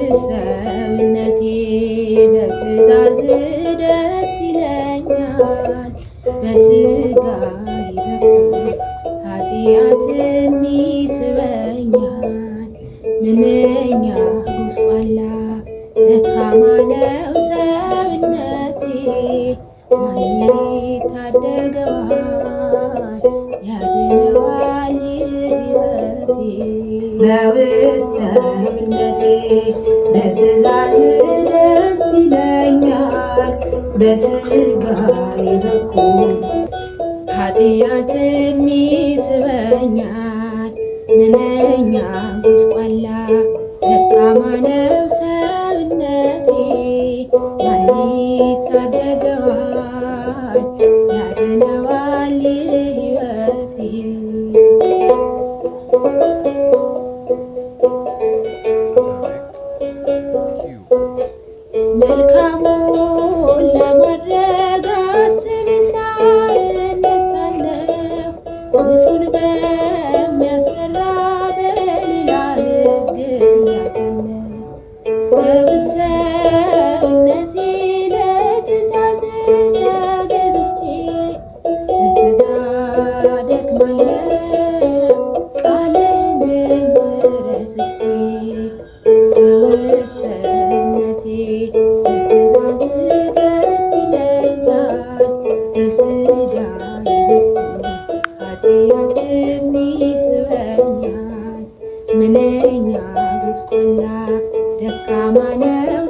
በውሰውነቴ በትእዛዝ ደስ ይለኛል። በሥጋዬ በኩል ኃጢአትም ይስበኛል። ምንኛ ጎስቋላ ደካማ ነው ሰውነቴ፣ ማን ይታደገዋል ያድነዋል ሕይወቴ። በውሰውነቴ በትእዛዝ ደስ ይለኛል። በሥጋዬ በኩል ኃጢአትም ይስበኛል። ምንኛ ጎስቋላ ደካማ ነው ሰውነቴ፣ ማን ይታደገዋል ያድነዋል ሕይወቴ። መልካሙን ለማድረግ አስብና እነሳለሁ፣ ክፉን በሚያሰራ በሌላ ሕግ እያዛለሁ። በውሰውነቴ ለትእዛዝ ተገዝቼ በሥጋ ደክማለሁ ቃልህንም ረስቼ። በውሰውነቴ በትእዛዝ ደስ ይለኛል። በሥጋዬ በኩል ኃጢአትም ይስበኛል። ምንኛ ጎስቋላ ደካማ ነው